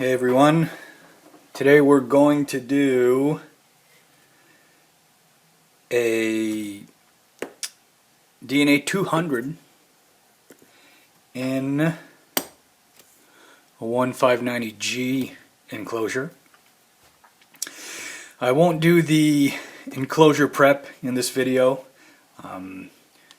Hey everyone, today we're going to do a DNA200 in a 1590G enclosure. I won't do the enclosure prep in this video.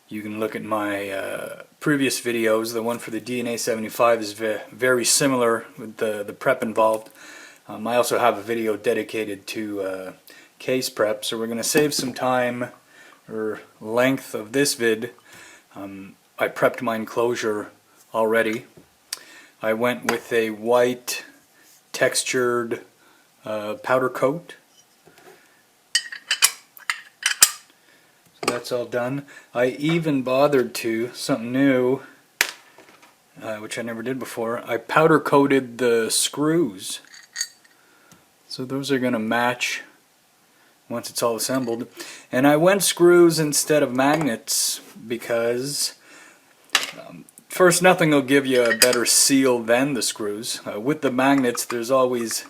You can look at my previous videos. The one for the DNA75 is very similar with the prep involved. I also have a video dedicated to case prep, so we're going to save some time or length of this vid. I prepped my enclosure already. I went with a white textured powder coat. So that's all done. I even bothered to, something new, which I never did before, I powder coated the screws. So those are going to match once it's all assembled. And I went screws instead of magnets because first, nothing will give you a better seal than the screws. With the magnets there's always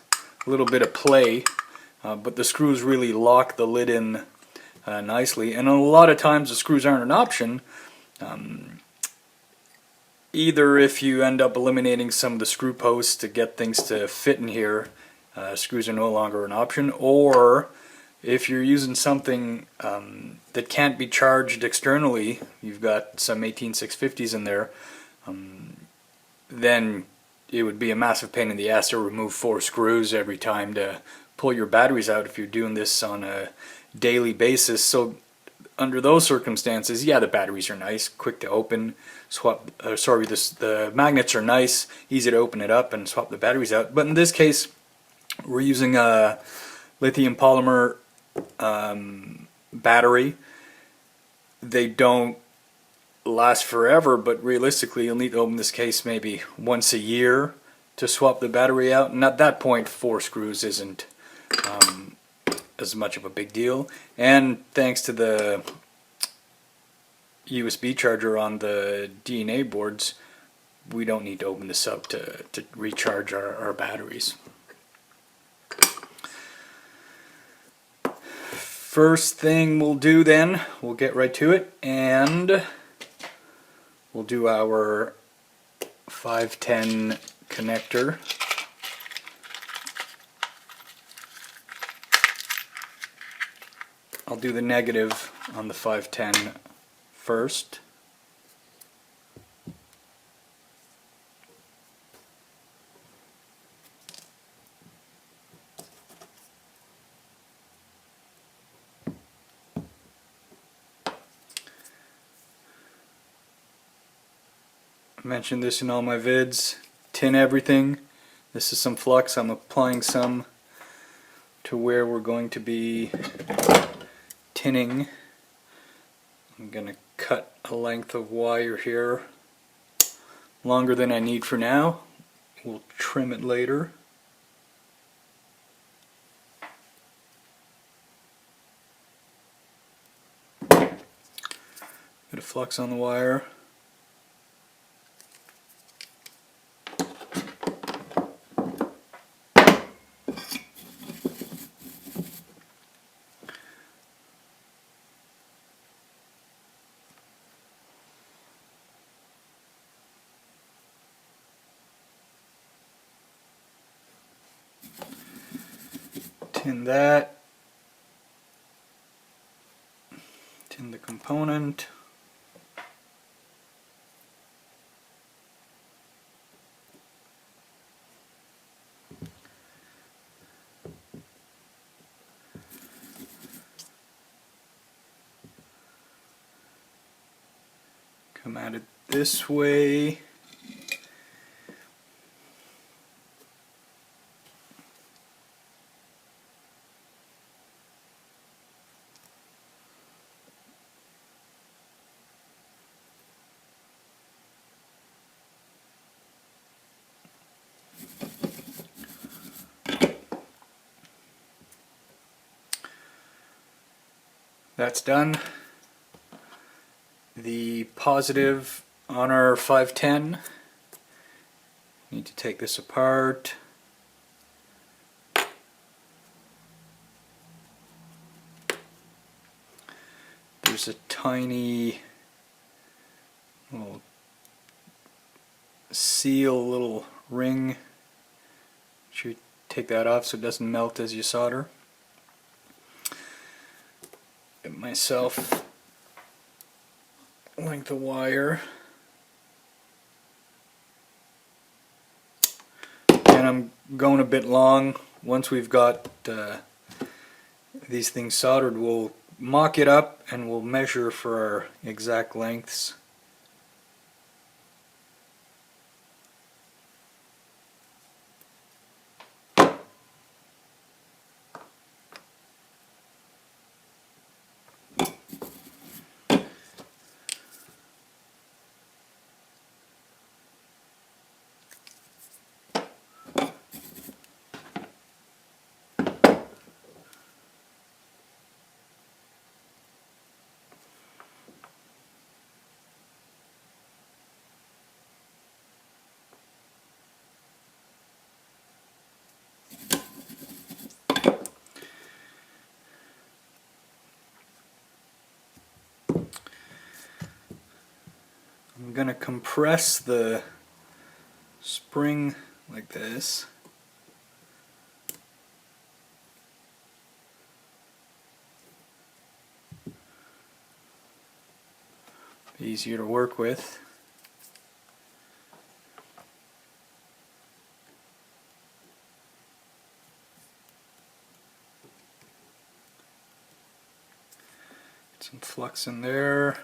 a little bit of play, but the screws really lock the lid in nicely. And a lot of times the screws aren't an option. Either if you end up eliminating some of the screw posts to get things to fit in here, screws are no longer an option, or if you're using something that can't be charged externally, you've got some 18650s in there, then it would be a massive pain in the ass to remove 4 screws every time to pull your batteries out if you're doing this on a daily basis. So under those circumstances, yeah, the batteries are nice, quick to open, swap, the magnets are nice, easy to open it up and swap the batteries out. But in this case, we're using a lithium polymer battery. They don't last forever, but realistically you'll need to open this case maybe once a year to swap the battery out, and at that point 4 screws isn't as much of a big deal. And thanks to the USB charger on the DNA boards, we don't need to open this up to recharge our batteries. First thing we'll do then, we'll get right to it, and we'll do our 510 connector. I'll do the negative on the 510 first. I mentioned this in all my vids. Tin everything. This is some flux. I'm applying some to where we're going to be tinning. I'm going to cut a length of wire here, longer than I need for now. We'll trim it later. Bit of flux on the wire. Tin that. Tin the component. Come at it this way. That's done. The positive on our 510, need to take this apart. There's a tiny little seal, little ring. Should take that off so it doesn't melt as you solder. Get myself length of wire. And I'm going a bit long. Once we've got these things soldered, we'll mock it up and we'll measure for our exact lengths. I'm going to compress the spring like this. Easier to work with. Get some flux in there.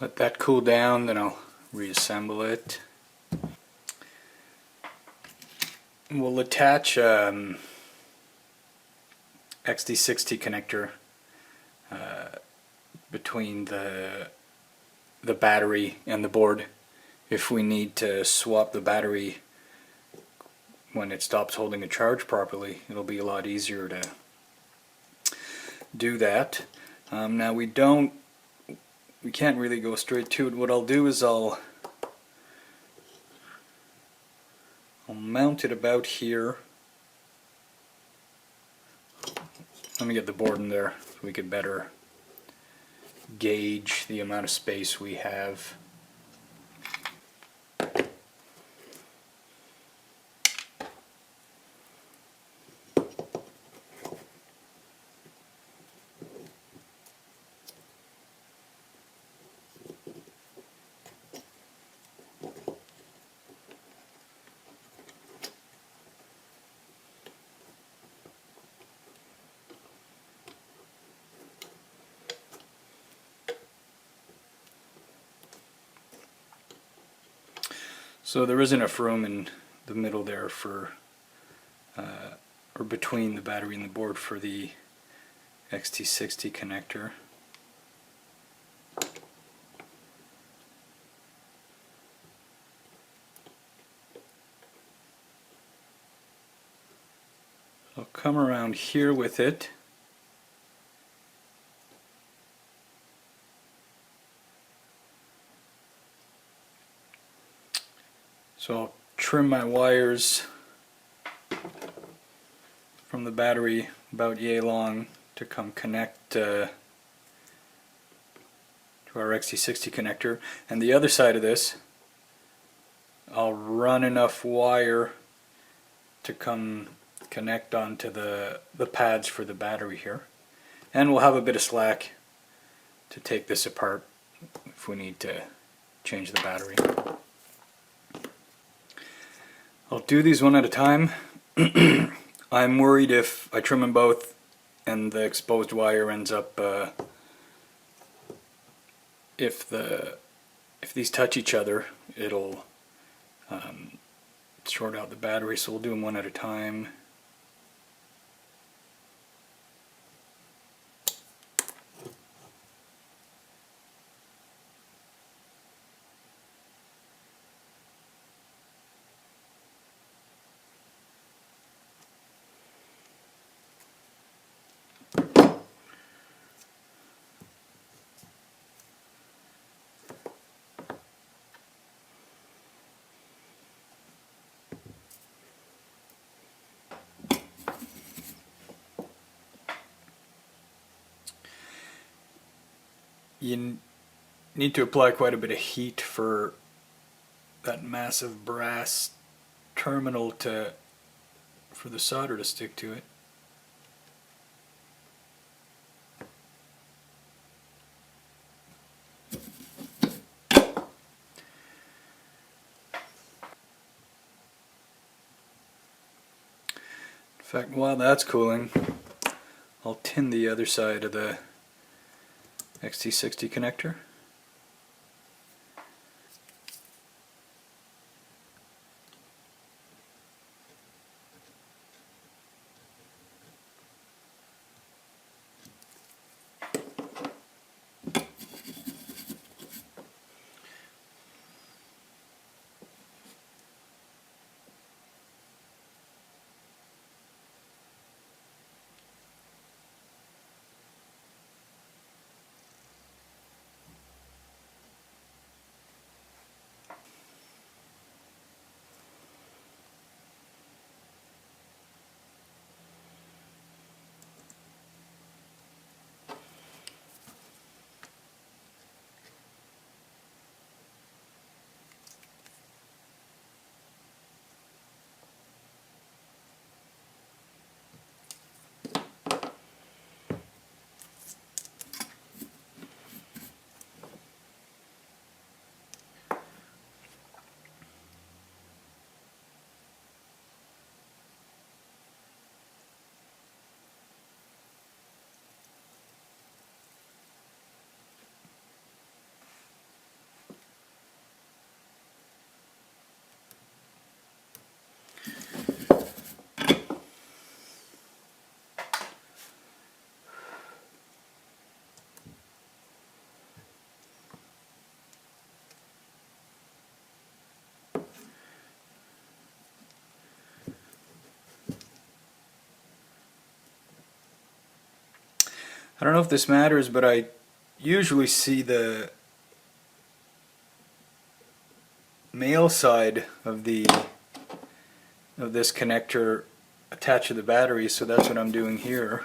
Let that cool down, then I'll reassemble it. We'll attach XT60 connector between the battery and the board. If we need to swap the battery when it stops holding a charge properly, it'll be a lot easier to do that. Now we can't really go straight to it. What I'll do is I'll mount it about here. Let me get the board in there so we could better gauge the amount of space we have. So there isn't enough room in the middle there for, or between the battery and the board for the XT60 connector. I'll come around here with it. So I'll trim my wires from the battery about yay long to come connect to our XT60 connector. And the other side of this, I'll run enough wire to come connect onto the pads for the battery here. And we'll have a bit of slack to take this apart if we need to change the battery. I'll do these one at a time. I'm worried if I trim them both and the exposed wire ends up, if these touch each other, it'll short out the battery, so we'll do them one at a time. You need to apply quite a bit of heat for that massive brass terminal for the solder to stick to it. In fact, while that's cooling, I'll tin the other side of the XT60 connector. I don't know if this matters, but I usually see the male side of this connector attached to the battery, so that's what I'm doing here.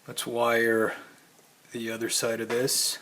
Let's wire the other side of this.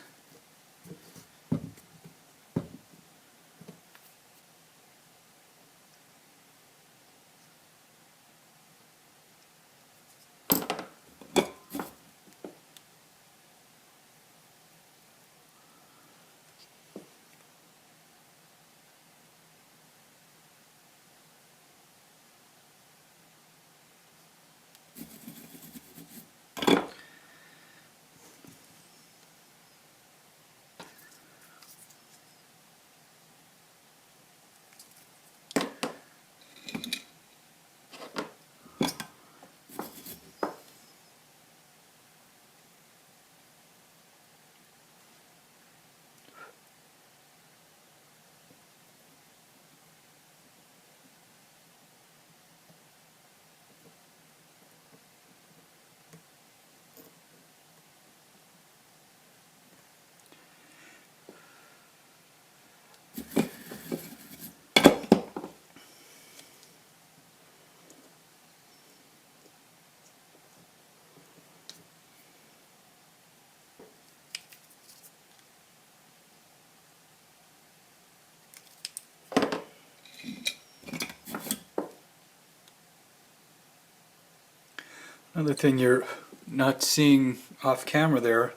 Another thing you're not seeing off camera there,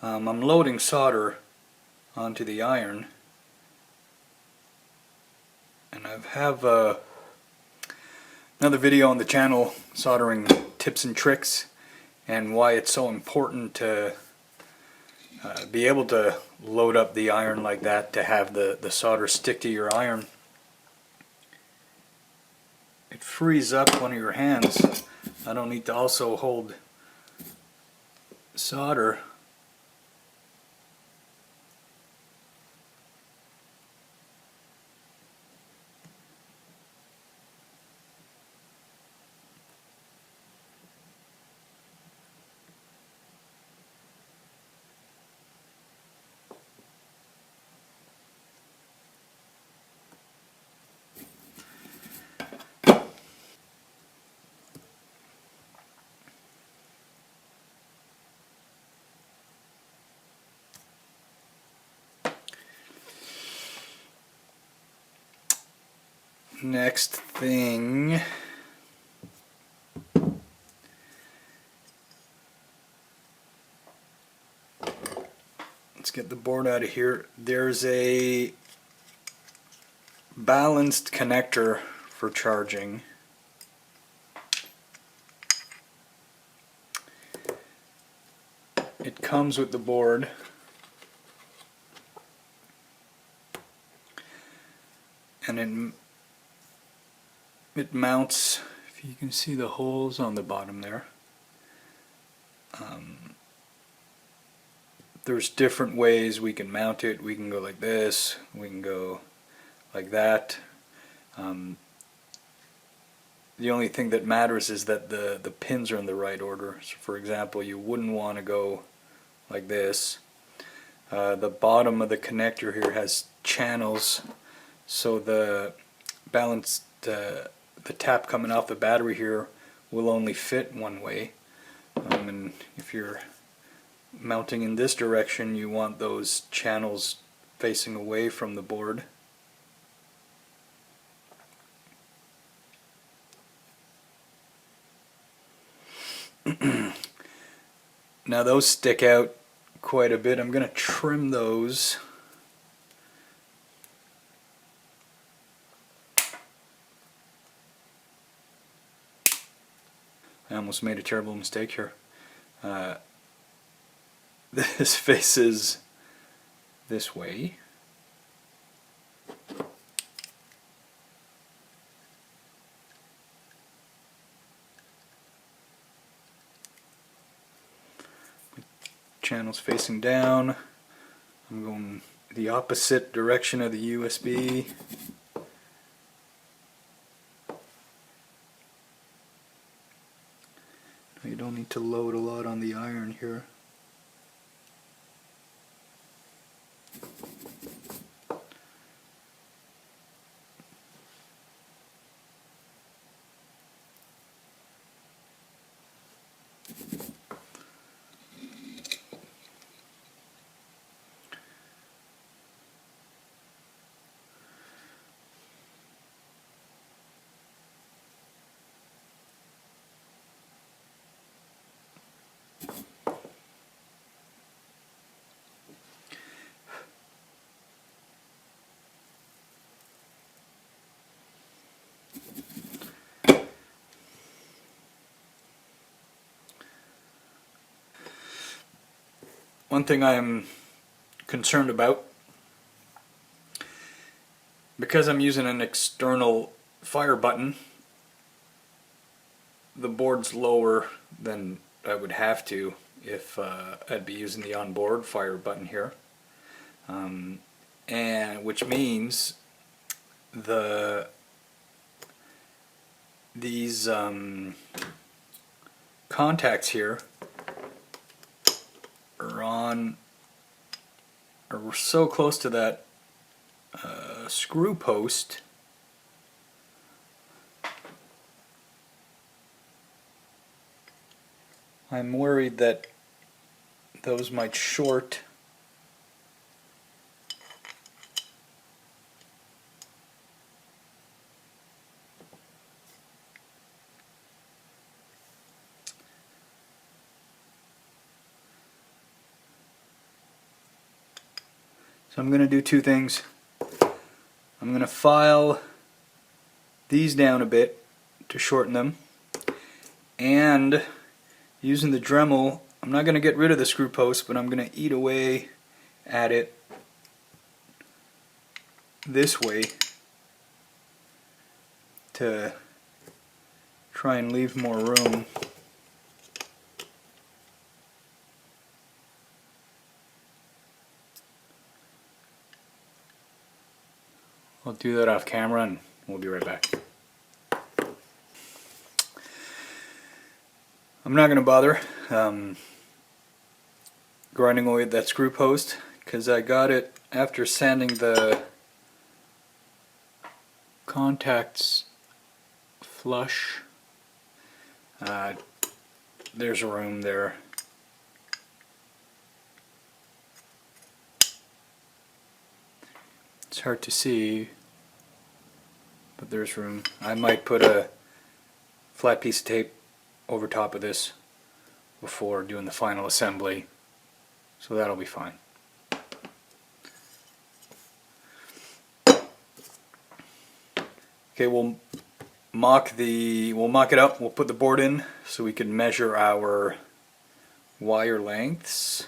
I'm loading solder onto the iron, and I have another video on the channel, soldering tips and tricks, and why it's so important to be able to load up the iron like that, to have the solder stick to your iron. It frees up one of your hands. I don't need to also hold solder. Next thing, let's get the board out of here. There's a balanced connector for charging. It comes with the board. And it mounts, if you can see the holes on the bottom there. There's different ways we can mount it. We can go like this, we can go like that. The only thing that matters is that the pins are in the right order. So for example, you wouldn't want to go like this. The bottom of the connector here has channels, so the balanced the tap coming off the battery here will only fit one way. And if you're mounting in this direction, you want those channels facing away from the board. Now those stick out quite a bit. I'm going to trim those. I almost made a terrible mistake here. This faces this way. Channel's facing down. I'm going the opposite direction of the USB. You don't need to load a lot on the iron here. one thing I am concerned about, because I'm using an external fire button, the board's lower than I would have to if I'd be using the onboard fire button here, and which means these contacts here are so close to that screw post I'm worried that those might short. So I'm going to do two things. I'm going to file these down a bit to shorten them, and using the Dremel, I'm not going to get rid of the screw post, but I'm going to eat away at it this way to try and leave more room. I'll do that off camera and we'll be right back. I'm not going to bother grinding away at that screw post because I got it after sanding the contacts flush. There's room there. It's hard to see, but there's room. I might put a flat piece of tape over top of this before doing the final assembly, so that'll be fine. Okay, we'll mock it up. We'll put the board in so we can measure our wire lengths.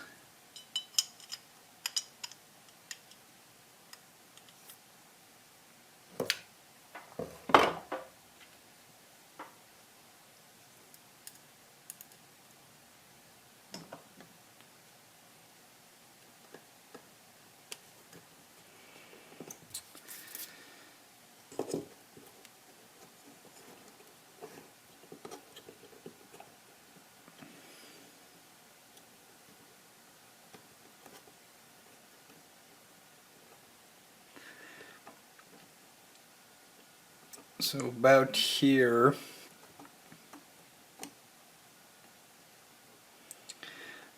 So about here,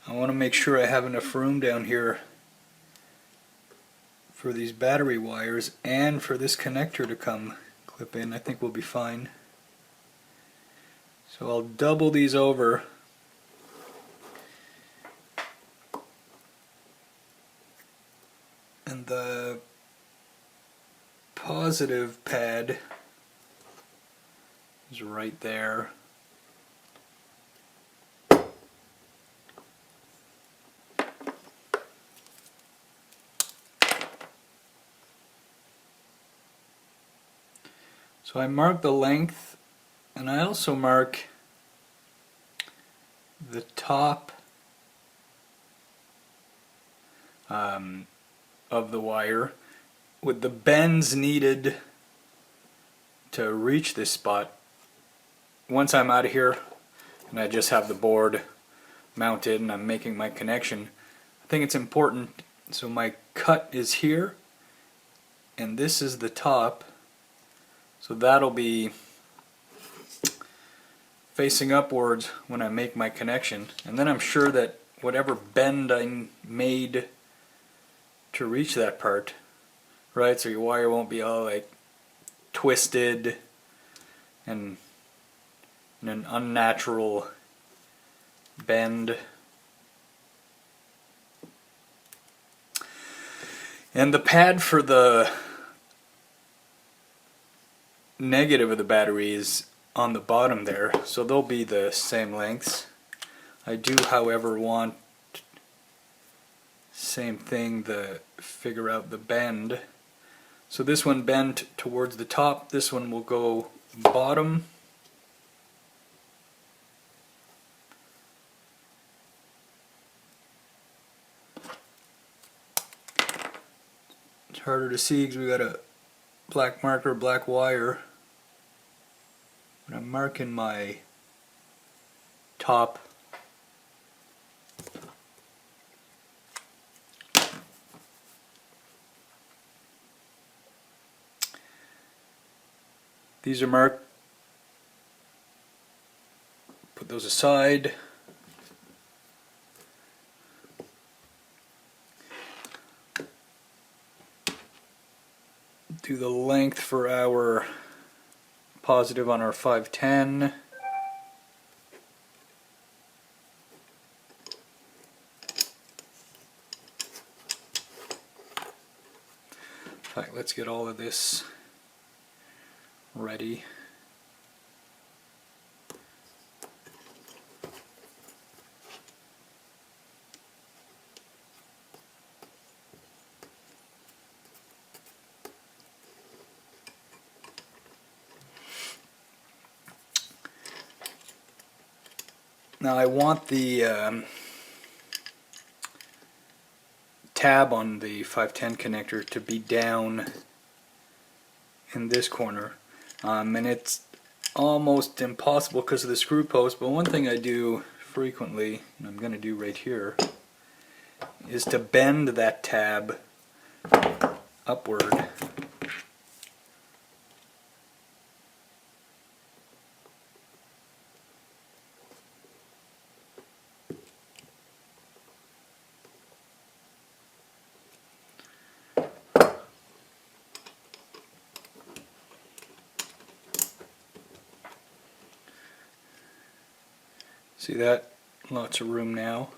I want to make sure I have enough room down here for these battery wires and for this connector to come clip in. I think we'll be fine. So I'll double these over. And the positive pad is right there. So I mark the length, and I also mark the top of the wire with the bends needed to reach this spot. Once I'm out of here and I just have the board mounted and I'm making my connection, I think it's important. So my cut is here and this is the top, so that'll be facing upwards when I make my connection, and then I'm sure that whatever bend I made to reach that part, right, so your wire won't be all like twisted and in an unnatural bend. And the pad for the negative of the battery is on the bottom there, so they'll be the same lengths. I do, however, want Same thing, figure out the bend. So this one bent towards the top, this one will go bottom. It's harder to see because we got a black marker, black wire. But I'm marking my top. These are marked. Put those aside. Do the length for our positive on our 510. In fact, let's get all of this ready. Now I want the tab on the 510 connector to be down in this corner, and it's almost impossible because of the screw post, but one thing I do frequently, and I'm going to do right here, is to bend that tab upward. See that? Lots of room now.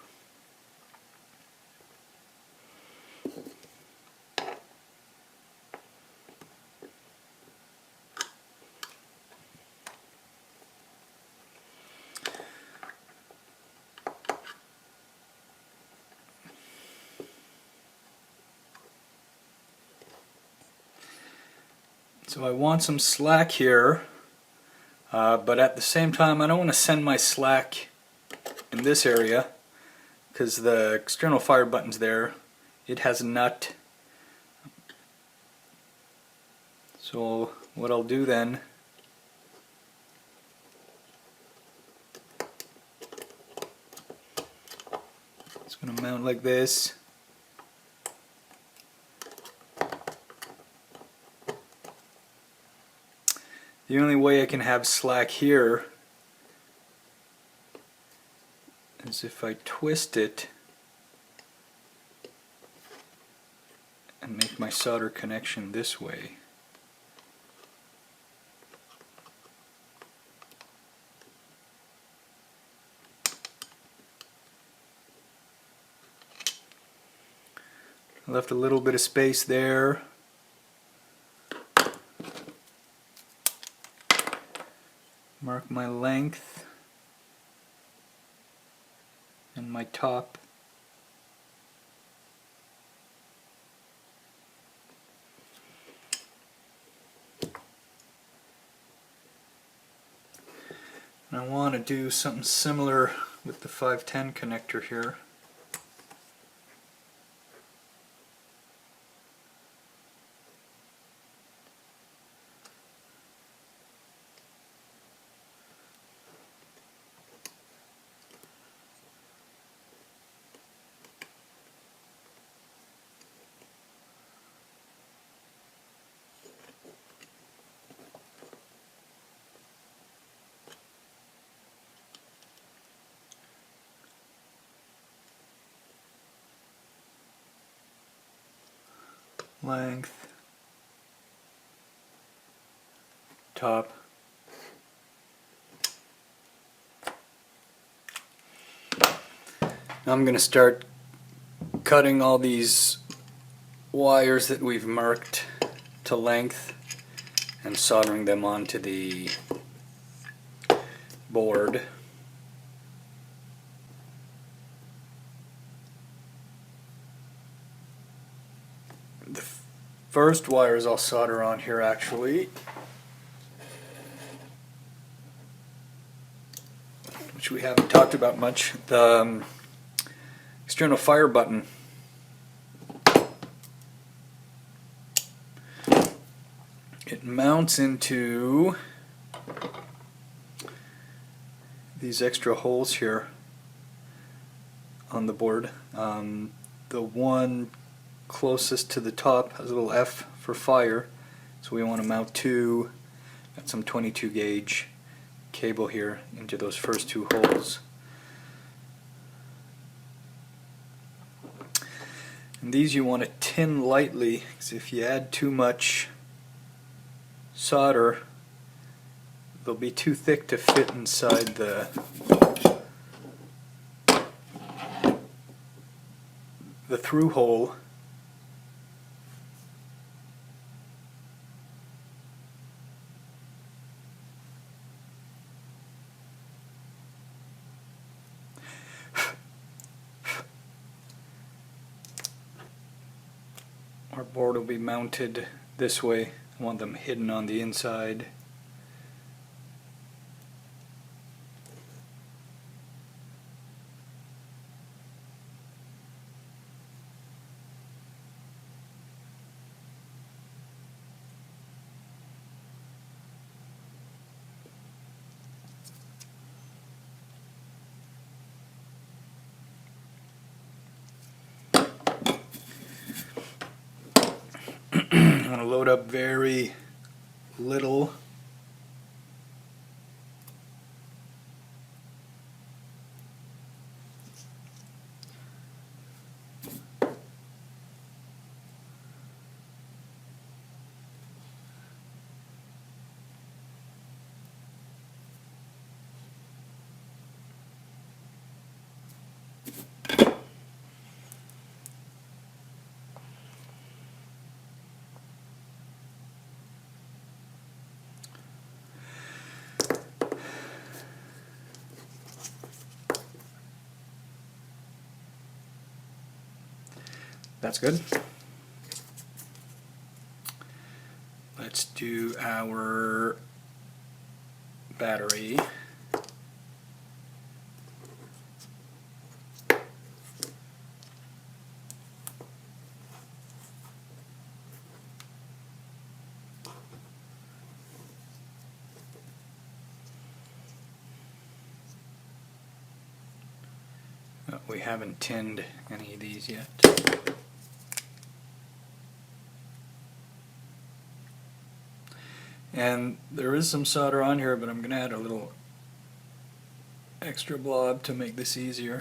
So I want some slack here, but at the same time I don't want to send my slack in this area because the external fire button's there. It has a nut. So what I'll do then, it's going to mount like this. The only way I can have slack here is if I twist it and make my solder connection this way. I left a little bit of space there. Mark my length and my top. And I want to do something similar with the 510 connector here. Length, top. Now I'm going to start cutting all these wires that we've marked to length and soldering them onto the board. first wires I'll solder on here actually, which we haven't talked about much, the external fire button. It mounts into these extra holes here on the board. The one closest to the top has a little F for fire, so we want to mount two. Got some 22 gauge cable here into those first two holes. And these you want to tin lightly, because if you add too much solder, they'll be too thick to fit inside the through hole. Our board will be mounted this way. I want them hidden on the inside. I'm going to load up very little. That's good. Let's do our battery. We haven't tinned any of these yet. And there is some solder on here, but I'm going to add a little extra blob to make this easier.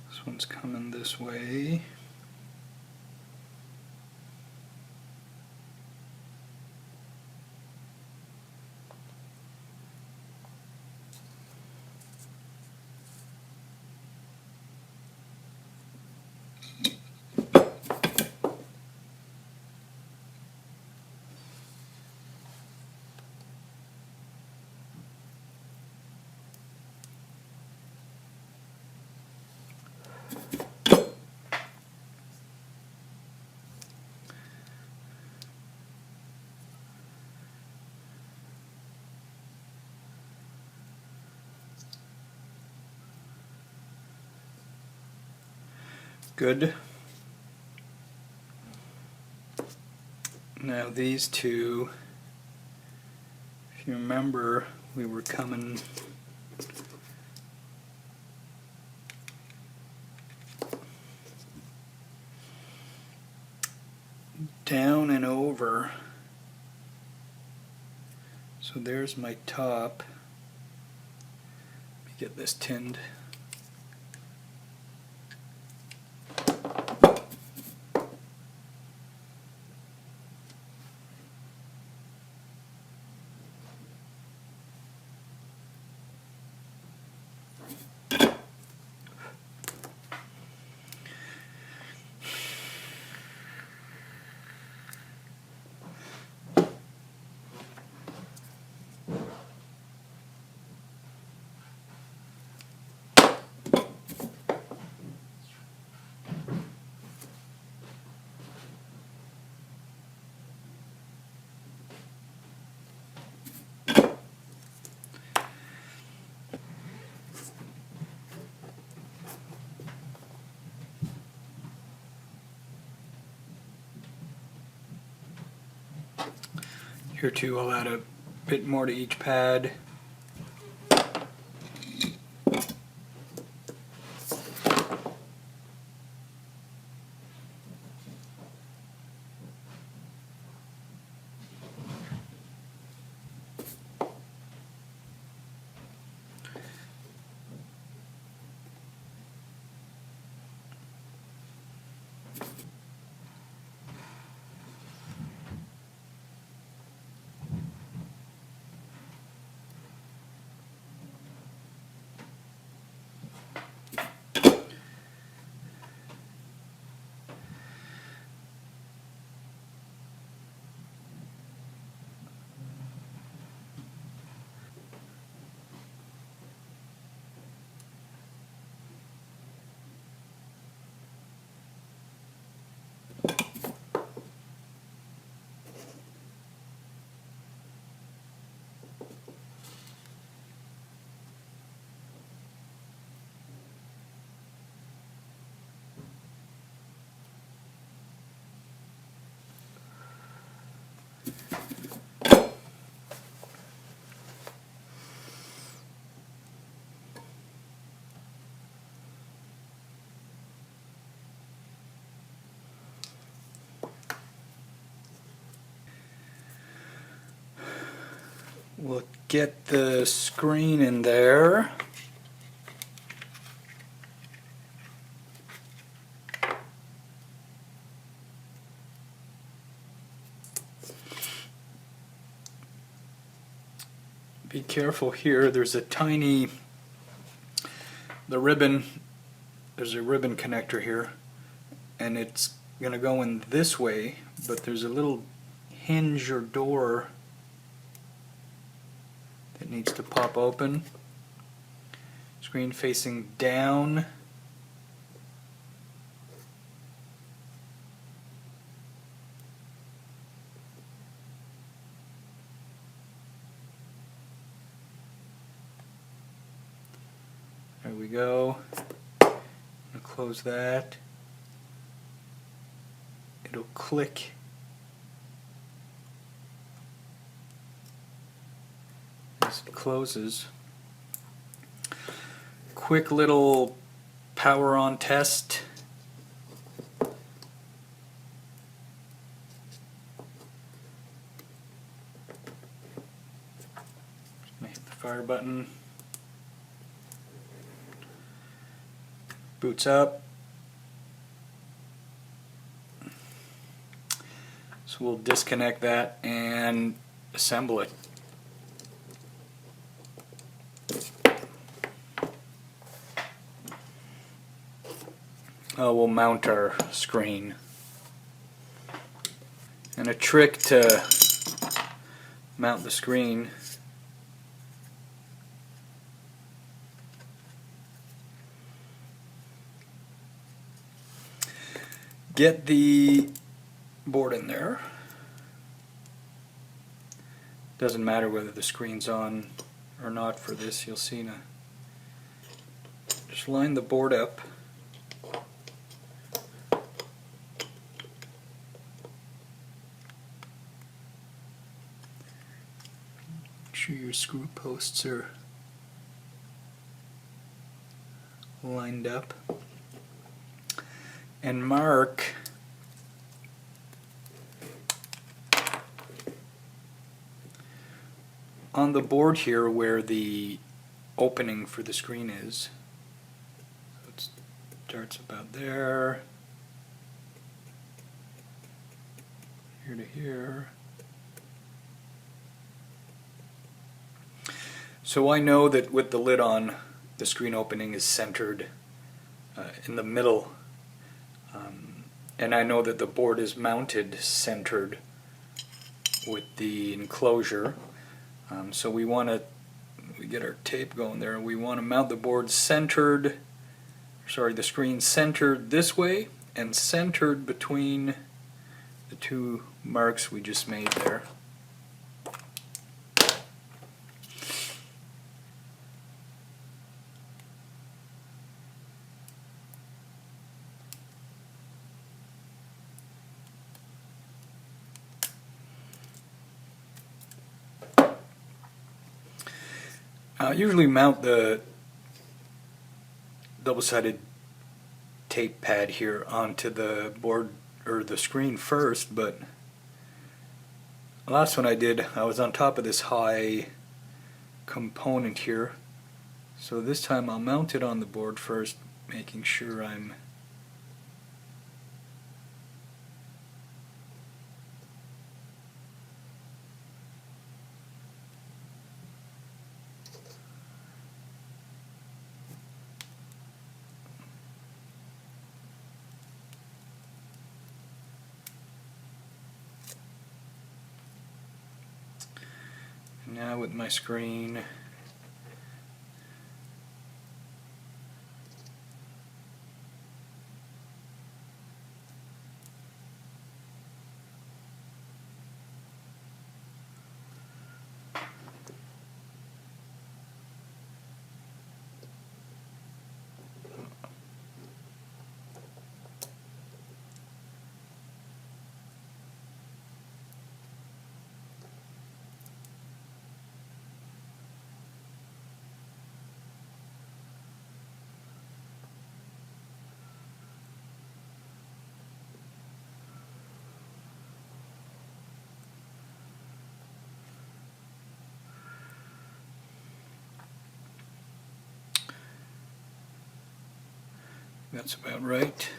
This one's coming this way. good. Now these two, if you remember, we were coming down and over. So there's my top. Let me get this tinned. Here too, I'll add a bit more to each pad. We'll get the screen in there. Be careful here, there's a tiny, there's a ribbon connector here, and it's going to go in this way, but there's a little hinge or door that needs to pop open. Screen facing down. There we go. I'm going to close that. It'll click as it closes. Quick little power on test. Hit the fire button. Boots up. So we'll disconnect that and assemble it. We'll mount our screen. And a trick to mount the screen, get the board in there. Doesn't matter whether the screen's on or not for this, you'll see now. Just line the board up your screw posts are lined up. And mark on the board here where the opening for the screen is. So it starts about there, here to here. So I know that with the lid on, the screen opening is centered in the middle, and I know that the board is mounted centered with the enclosure. So we get our tape going there. We want to mount the board centered, sorry, the screen centered this way and centered between the two marks we just made there. I usually mount the double-sided tape pad here onto the board or the screen first, but the last one I did, I was on top of this high component here. So this time I'll mount it on the board first, making sure I'm now with my screen. That's about right.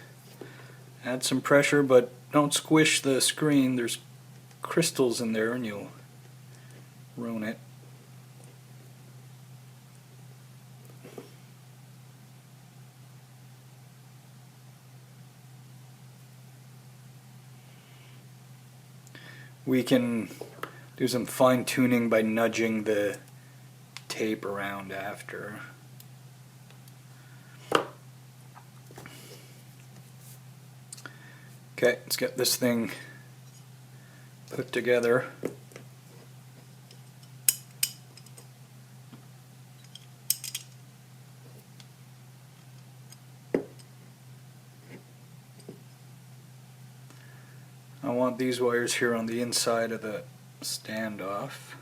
Add some pressure, but don't squish the screen. There's crystals in there and you'll ruin it. We can do some fine tuning by nudging the tape around after. Okay, let's get this thing put together. I want these wires here on the inside of the standoff.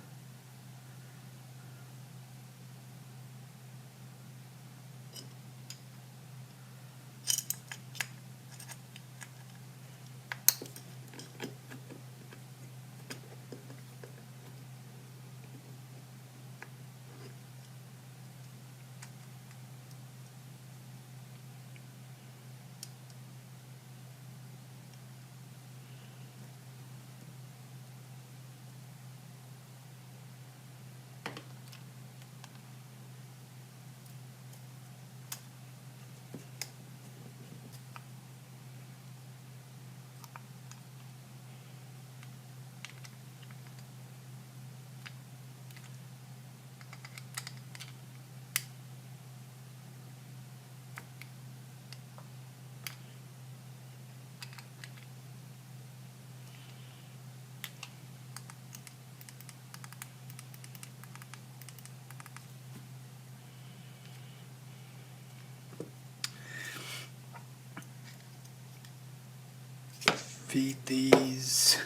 Feed these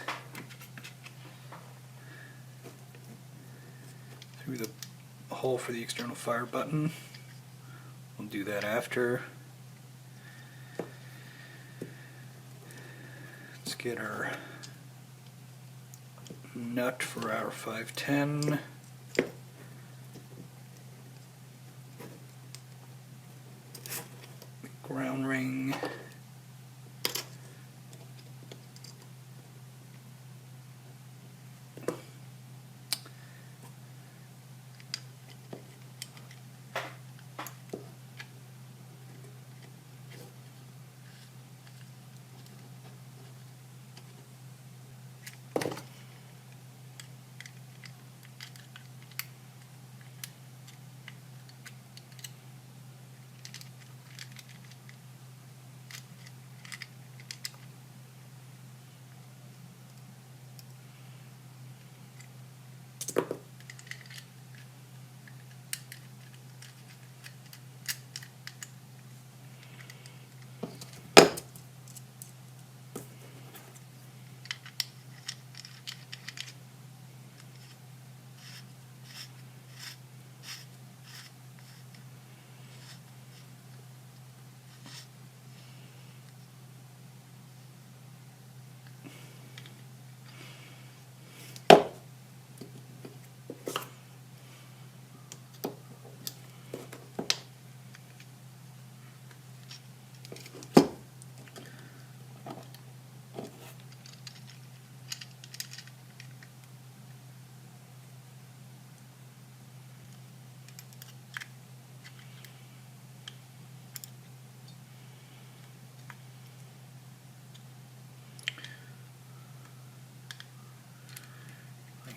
through the hole for the external fire button. We'll do that after. Let's get our nut for our 510. Ground ring.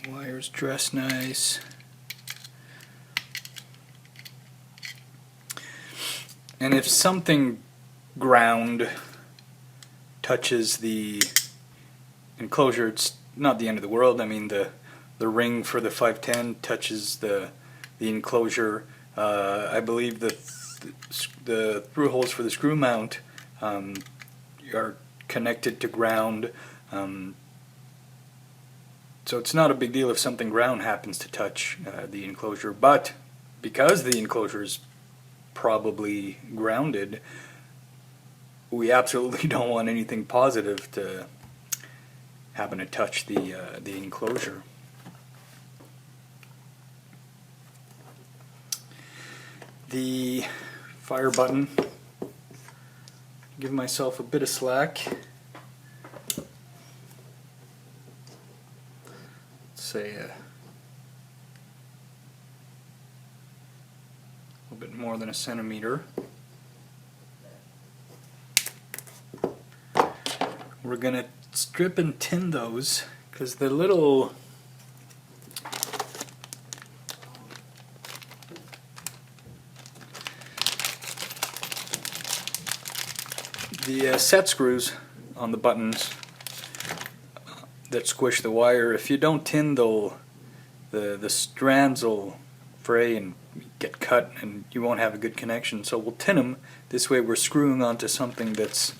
Wires dressed nice. And if something ground touches the enclosure, it's not the end of the world. I mean, the ring for the 510 touches the enclosure. I believe the through holes for the screw mount are connected to ground. So it's not a big deal if something ground happens to touch the enclosure, but because the enclosure is probably grounded, we absolutely don't want anything positive to happen to touch the enclosure. The fire button, give myself a bit of slack. Say a little bit more than a centimeter. We're gonna strip and tin those because the little set screws on the buttons that squish the wire, if you don't tin, the strands will fray and get cut and you won't have a good connection. So we'll tin them. This way we're screwing onto something that's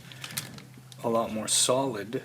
a lot more solid.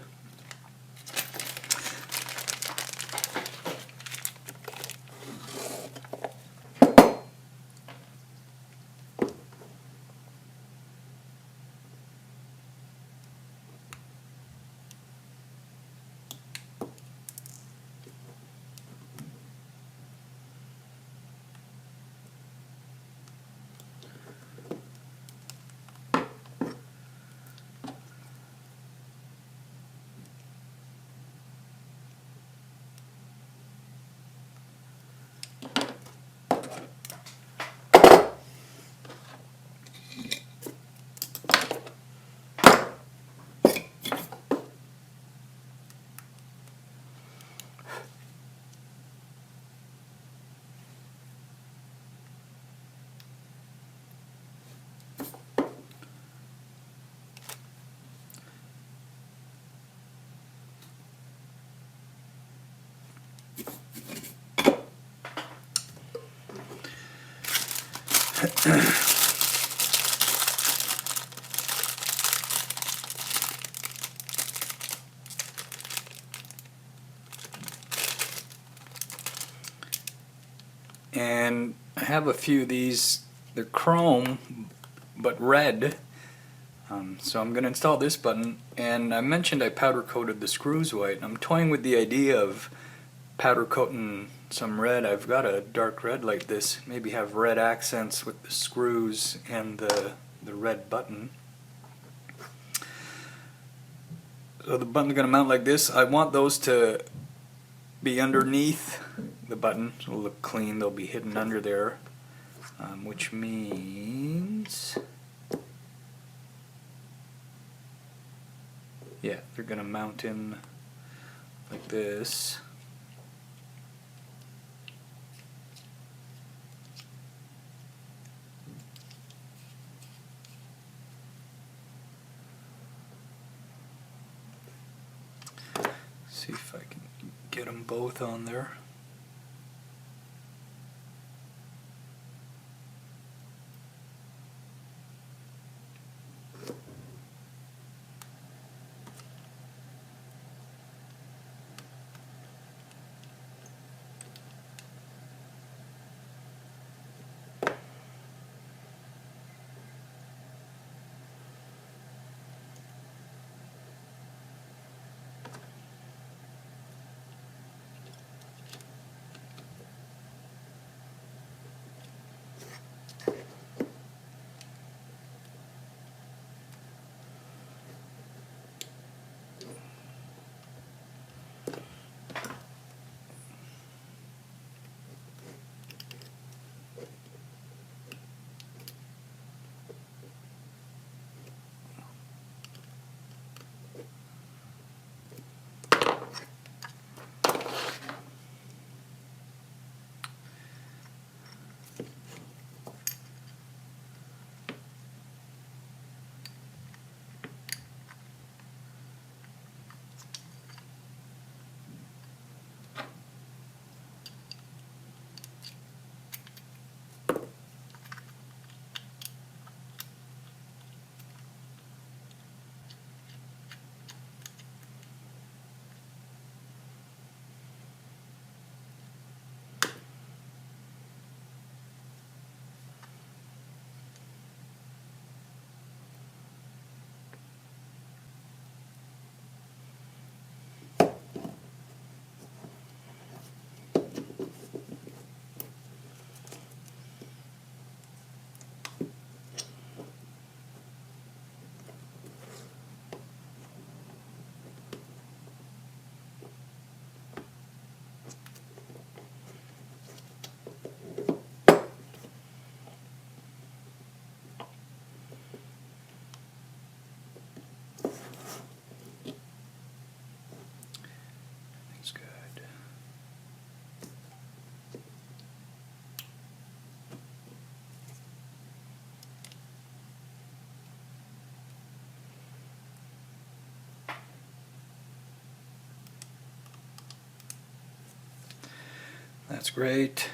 And have a few of these. They're chrome, but red. So I'm going to install this button, and I mentioned I powder coated the screws white. I'm toying with the idea of powder coating some red. I've got a dark red like this, maybe have red accents with the screws and the red button. So the button's going to mount like this. I want those to be underneath the button, so it'll look clean. They'll be hidden under there, which means, yeah, they're going to mount in like this. See if I can get them both on there. That's good. That's great.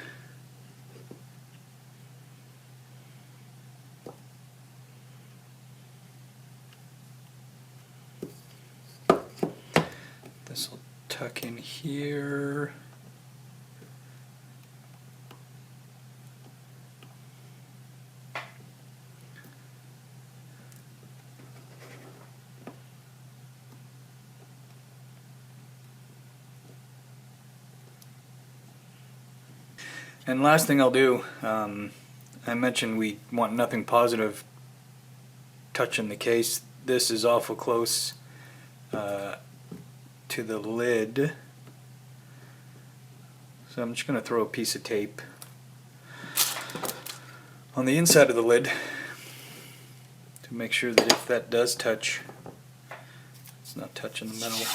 This will tuck in here. And last thing I'll do, I mentioned we want nothing positive touching the case. This is awful close to the lid, so I'm just going to throw a piece of tape on the inside of the lid to make sure that if that does touch, it's not touching the metal.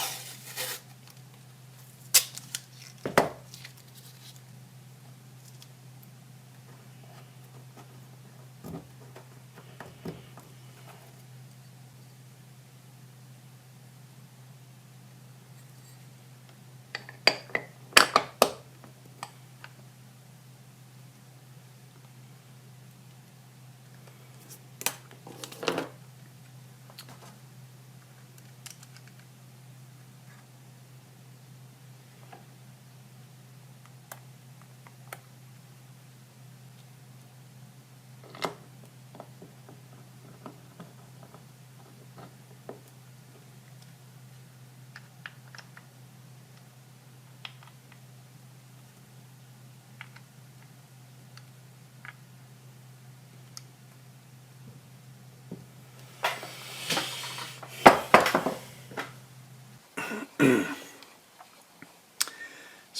So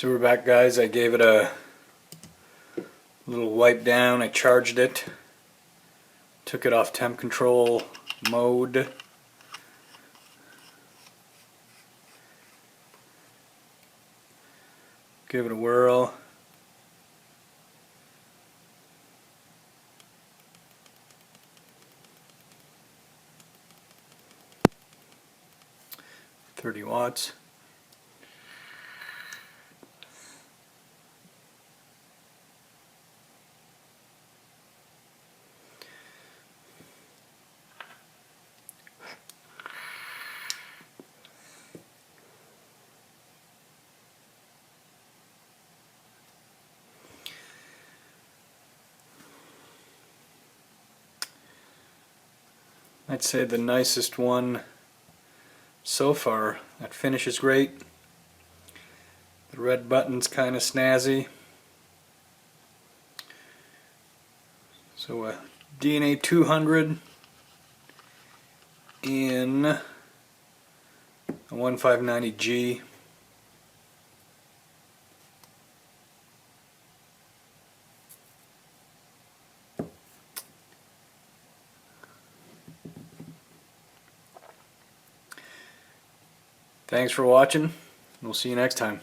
we're back, guys. I gave it a little wipe down. I charged it. Took it off temp control mode. Give it a whirl. $30 watts. I'd say the nicest one so far. That finish is great. The red button's kind of snazzy. So a DNA200 in a 1590G. Thanks for watching. We'll see you next time.